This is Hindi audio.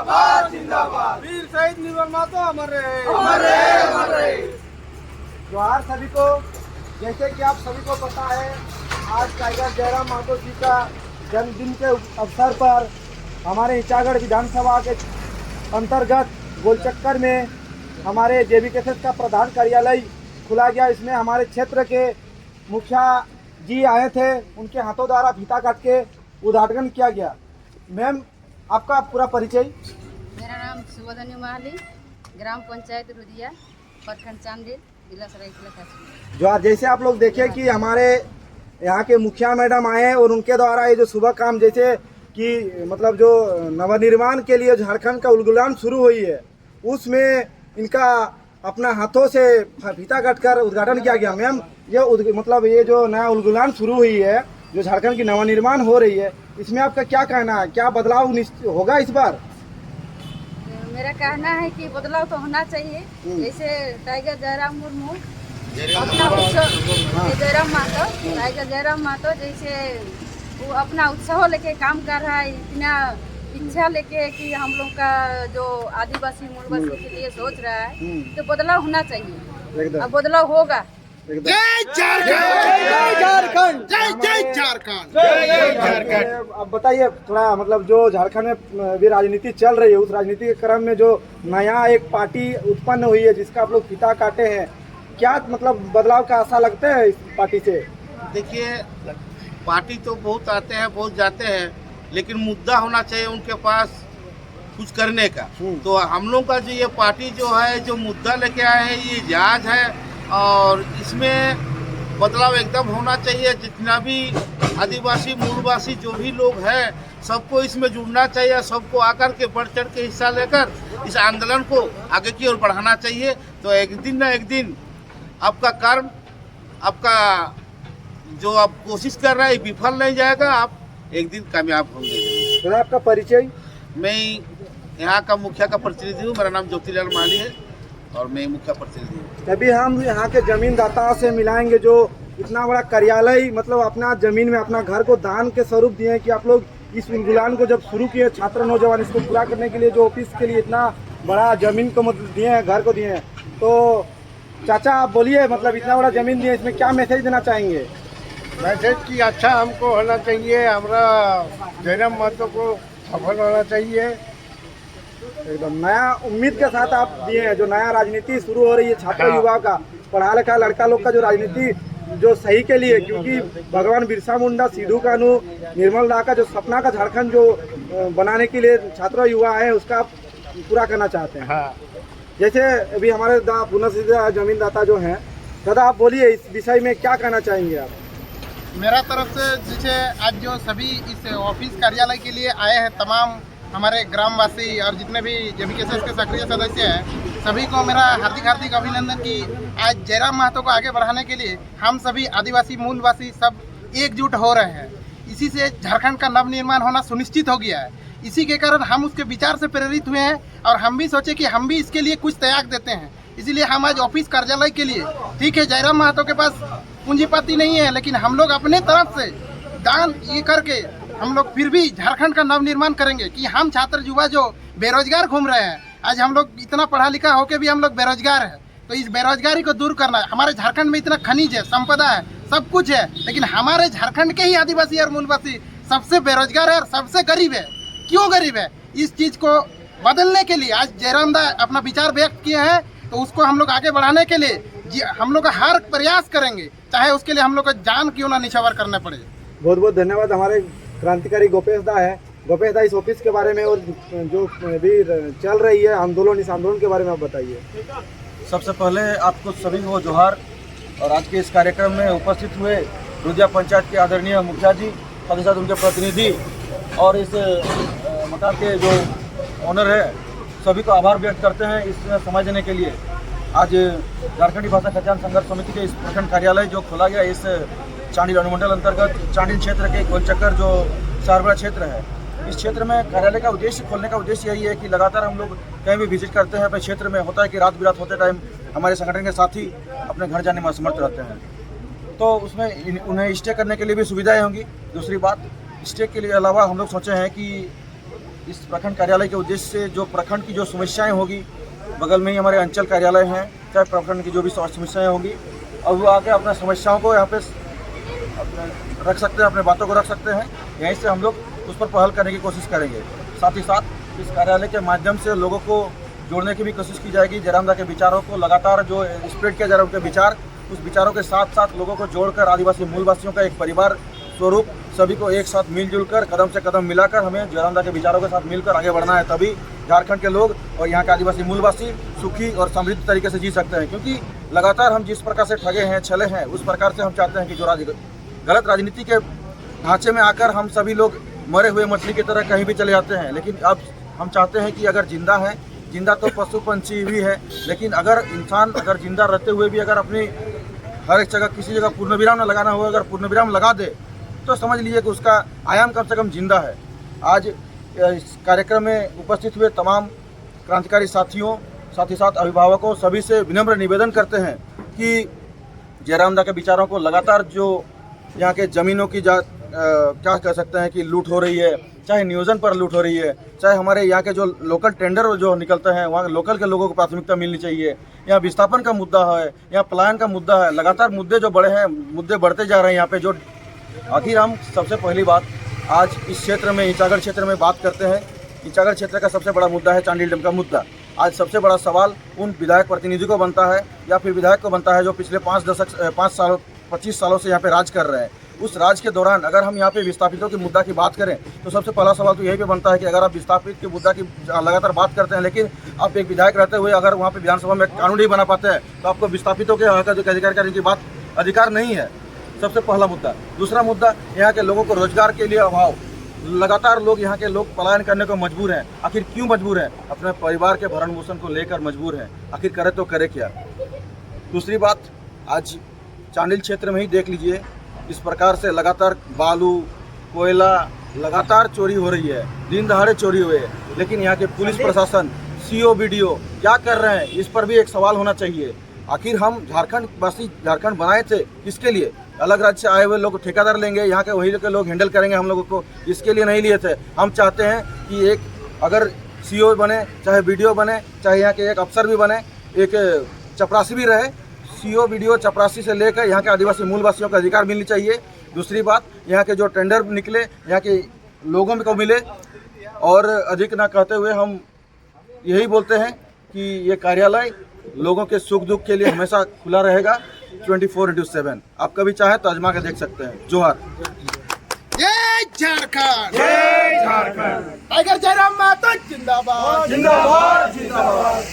जिंदाबाद जिंदाबाद। वीर शहीद निर्मल महतो अमर रहे, अमर रहे, अमर रहे। जोहार सभी को। जैसे कि आप सभी को पता है, आज टाइगर जयराम महतो जी का जन्मदिन के अवसर पर हमारे ईचागढ़ विधानसभा के अंतर्गत गोलचक्कर में हमारे JBKSS का प्रधान कार्यालय खुला गया। इसमें हमारे क्षेत्र के मुखिया जी आए थे, उनके हाथों द्वारा फीता काट के उद्घाटन किया गया। मैम, आपका पूरा परिचय। मेरा नाम सुबोधनी माहली, ग्राम पंचायत रुदिया, प्रखंड चांदिल, जिला सरायकेला तहसील। जो जैसे आप लोग देखें कि हमारे यहाँ के मुखिया मैडम आए और उनके द्वारा ये जो शुभ काम, जैसे कि मतलब जो नवनिर्माण के लिए झारखंड का उलगुलान शुरू हुई है, उसमें इनका अपना हाथों से फीता काटकर उद्घाटन किया गया। मैम, ये मतलब ये जो नया उलगुलान शुरू हुई है, जो झारखंड की नवनिर्माण हो रही है, इसमें आपका क्या कहना है? क्या बदलाव होगा इस बार? मेरा कहना है कि बदलाव तो होना चाहिए। जैसे टाइगर जयराम मुर्मू अपना उत्सव, जयराम महतो, टाइगर जयराम महतो जैसे वो अपना उत्सव लेके काम कर रहा है, इतना इच्छा लेके कि हम लोग का जो आदिवासी मूलवासी के लिए सोच रहा है, तो बदलाव होना चाहिए। अब बदलाव होगा। जय झारखंड, जय झारखंड, जय जय झारखंड, जय झारखंड। अब बताइए थोड़ा, मतलब जो झारखंड में भी राजनीति चल रही है, उस राजनीति के क्रम में जो नया एक पार्टी उत्पन्न हुई है, जिसका आप लोग फीता काटे हैं, क्या मतलब बदलाव का आशा लगता है इस पार्टी से? देखिए, पार्टी तो बहुत आते हैं, बहुत जाते हैं, लेकिन मुद्दा होना चाहिए उनके पास कुछ करने का। तो हम लोग का जो ये पार्टी जो है, जो मुद्दा लेके आए हैं, ये जायज़ है और इसमें बदलाव एकदम होना चाहिए। जितना भी आदिवासी मूलवासी जो भी लोग हैं, सबको इसमें जुड़ना चाहिए, सबको आकर के बढ़ चढ़ के हिस्सा लेकर इस आंदोलन को आगे की ओर बढ़ाना चाहिए। तो एक दिन ना एक दिन आपका कर्म, आपका जो आप कोशिश कर रहे हैं, विफल नहीं जाएगा, आप एक दिन कामयाब होंगे। तो आपका परिचय? मैं यहाँ का मुखिया का प्रतिनिधि हूँ, मेरा नाम ज्योतिलाल माली है और मैं मुखिया प्रतिनिधि हूँ। अभी हम यहाँ के जमीनदाताओं से मिलाएंगे, जो इतना बड़ा कार्यालय, मतलब अपना जमीन में अपना घर को दान के स्वरूप दिए हैं कि आप लोग इस उलगुलान को जब शुरू किए, छात्र नौजवान इसको पूरा करने के लिए जो ऑफिस के लिए इतना बड़ा जमीन को मतलब दिए हैं, घर को दिए हैं। तो चाचा आप बोलिए, मतलब इतना बड़ा जमीन दिए, इसमें क्या मैसेज देना चाहेंगे? मैसेज की अच्छा हमको होना चाहिए, हमारा जयराम महतो को सफल होना चाहिए। एकदम नया उम्मीद के साथ आप दिए हैं, जो नया राजनीति शुरू हो रही है छात्र युवा का, पढ़ा लिखा लड़का लोग का जो राजनीति जो सही के लिए, क्योंकि भगवान बिरसा मुंडा, सिद्धू कानू, निर्मल दा का जो सपना का झारखंड जो बनाने के लिए छात्र युवा है, उसका पूरा करना चाहते हैं। हाँ। जैसे अभी हमारे पुनः जमीनदाता जो हैं, दादा आप बोलिए, इस विषय में क्या कहना चाहेंगे आप? मेरा तरफ से जैसे आज जो सभी इस ऑफिस कार्यालय के लिए आए हैं, तमाम हमारे ग्रामवासी और जितने भी JBKSS के सक्रिय सदस्य हैं, सभी को मेरा हार्दिक हार्दिक अभिनंदन कि आज जयराम महतो को आगे बढ़ाने के लिए हम सभी आदिवासी मूलवासी सब एकजुट हो रहे हैं। इसी से झारखंड का नवनिर्माण होना सुनिश्चित हो गया है। इसी के कारण हम उसके विचार से प्रेरित हुए हैं और हम भी सोचे कि हम भी इसके लिए कुछ त्याग देते हैं। इसीलिए हम आज ऑफिस कार्यालय के लिए, ठीक है जयराम महतो के पास पूंजीपति नहीं है, लेकिन हम लोग अपने तरफ से दान ये करके हम लोग फिर भी झारखंड का नवनिर्माण करेंगे। कि हम छात्र युवा जो बेरोजगार घूम रहे हैं, आज हम लोग इतना पढ़ा लिखा होकर भी हम लोग बेरोजगार हैं, तो इस बेरोजगारी को दूर करना है। हमारे झारखंड में इतना खनिज है, संपदा है, सब कुछ है, लेकिन हमारे झारखंड के ही आदिवासी और मूलवासी सबसे बेरोजगार है और सबसे गरीब है। क्यों गरीब है? इस चीज़ को बदलने के लिए आज जयराम दा अपना विचार व्यक्त किए हैं, तो उसको हम लोग आगे बढ़ाने के लिए हम लोग का हर प्रयास करेंगे, चाहे उसके लिए हम लोग को जान क्यों ना निछावर करना पड़े। बहुत बहुत धन्यवाद। हमारे क्रांतिकारी गोपेश दा है। गोपेश दा, इस ऑफिस के बारे में और जो भी चल रही है आंदोलन, इस आंदोलन के बारे में आप बताइए। सबसे पहले आपको सभी को जोहार। और आज के इस कार्यक्रम में उपस्थित हुए रुदिया पंचायत के आदरणीय मुखिया जी, साथ ही साथ उनके प्रतिनिधि और इस मकान के जो ऑनर है, सभी को आभार व्यक्त करते हैं इस समय देने के लिए। आज झारखंडी भाषा कल्याण संघर्ष समिति के इस प्रखंड कार्यालय जो खोला गया, इस चांडिल अनुमंडल अंतर्गत चांडिल क्षेत्र के गोलचक्कर जो सारबड़ा क्षेत्र है, इस क्षेत्र में कार्यालय का उद्देश्य, खोलने का उद्देश्य यही है कि लगातार हम लोग कहीं भी विजिट करते हैं अपने क्षेत्र में, होता है कि रात बिरात होते टाइम हमारे संगठन के साथी अपने घर जाने में असमर्थ रहते हैं, तो उसमें उन्हें स्टे करने के लिए भी सुविधाएं होंगी। दूसरी बात, स्टे के लिए अलावा हम लोग सोचे हैं कि इस प्रखंड कार्यालय के उद्देश्य से जो प्रखंड की जो समस्याएं होगी, बगल में ही हमारे अंचल कार्यालय हैं, चाहे प्रखंड की जो भी समस्याएं होंगी, अब वो आके अपने समस्याओं को यहाँ पे रख सकते हैं, अपने बातों को रख सकते हैं। यहीं से हम लोग उस पर पहल करने की कोशिश करेंगे। साथ ही साथ इस कार्यालय के माध्यम से लोगों को जोड़ने की भी कोशिश की जाएगी। जयराम दा के विचारों को लगातार जो स्प्रेड किया जा रहा है, उनके विचार, उस विचारों के साथ साथ लोगों को जोड़कर आदिवासी मूलवासियों का एक परिवार स्वरूप सभी को एक साथ मिलजुल कर, कदम से कदम मिलाकर हमें जयराम दा के विचारों के साथ मिलकर आगे बढ़ना है। तभी झारखंड के लोग और यहाँ के आदिवासी मूलवासी सुखी और समृद्ध तरीके से जी सकते हैं। क्योंकि लगातार हम जिस प्रकार से ठगे हैं, छले हैं, उस प्रकार से हम चाहते हैं कि जो गलत राजनीति के ढांचे में आकर हम सभी लोग मरे हुए मछली की तरह कहीं भी चले जाते हैं। लेकिन अब हम चाहते हैं कि अगर जिंदा है, जिंदा तो पशु पंछी भी है, लेकिन अगर इंसान अगर जिंदा रहते हुए भी अगर अपनी हर एक जगह किसी जगह पूर्ण विराम न लगाना हो, अगर पूर्ण विराम लगा दे तो समझ लीजिए कि उसका आयाम कम से कम जिंदा है। आज इस कार्यक्रम में उपस्थित हुए तमाम क्रांतिकारी साथियों, साथ ही साथ अभिभावकों, सभी से विनम्र निवेदन करते हैं कि जयराम दा के विचारों को लगातार जो यहाँ के ज़मीनों की क्या कह सकते हैं कि लूट हो रही है, चाहे नियोजन पर लूट हो रही है, चाहे हमारे यहाँ के जो लोकल टेंडर जो निकलते हैं वहाँ लोकल के लोगों को प्राथमिकता मिलनी चाहिए, यहाँ विस्थापन का मुद्दा है, यहाँ पलायन का मुद्दा है, लगातार मुद्दे जो बड़े हैं, मुद्दे बढ़ते जा रहे हैं यहाँ पे। जो आखिर हम सबसे पहली बात आज इस क्षेत्र में, ईचागढ़ क्षेत्र में बात करते हैं। ईचागढ़ क्षेत्र का सबसे बड़ा मुद्दा है चांडिल डैम का मुद्दा। आज सबसे बड़ा सवाल उन विधायक प्रतिनिधि को बनता है या फिर विधायक को बनता है जो पिछले 25 सालों से यहाँ पे राज कर रहे हैं। उस राज के दौरान अगर हम यहाँ पे विस्थापितों के मुद्दा की बात करें तो सबसे पहला सवाल तो यही पे बनता है कि अगर आप विस्थापित के मुद्दा की लगातार बात करते हैं, लेकिन आप एक विधायक रहते हुए अगर वहाँ पे विधानसभा में कानून नहीं बना पाते हैं तो आपको विस्थापितों के हक जो अधिकार करने की बात अधिकार नहीं है। सबसे पहला मुद्दा। दूसरा मुद्दा, यहाँ के लोगों को रोजगार के लिए अभाव। लगातार लोग यहाँ के लोग पलायन करने को मजबूर हैं। आखिर क्यों मजबूर हैं? अपने परिवार के भरण पोषण को लेकर मजबूर हैं। आखिर करे तो करे क्या? दूसरी बात, आज चांडिल क्षेत्र में ही देख लीजिए, इस प्रकार से लगातार बालू, कोयला लगातार चोरी हो रही है, दिन दहाड़े चोरी हुए हैं। लेकिन यहाँ के पुलिस प्रशासन, CO, BDO क्या कर रहे हैं? इस पर भी एक सवाल होना चाहिए। आखिर हम झारखंड बनाए थे किसके लिए? अलग राज्य से आए हुए लोग ठेकेदार लेंगे, यहाँ के वही के लोग हैंडल करेंगे हम लोगों को, इसके लिए नहीं लिए थे। हम चाहते हैं कि एक अगर CO बने, चाहे BDO बने, चाहे यहाँ के एक अफसर भी बने, एक चपरासी भी रहे, CO, BDO, चपरासी से लेकर यहाँ के आदिवासी मूलवासियों का अधिकार मिलनी चाहिए। दूसरी बात, यहाँ के जो टेंडर निकले यहाँ के लोगों को मिले। और अधिक ना कहते हुए हम यही बोलते हैं कि ये कार्यालय लोगों के सुख दुख के लिए हमेशा खुला रहेगा 24/7। आप कभी चाहे तो आजमा के देख सकते हैं। जोहार। जय झारखंड, जय झारखंड। टाइगर जयराम मातो जिंदाबाद, जिंदाबाद, जिंदाबाद।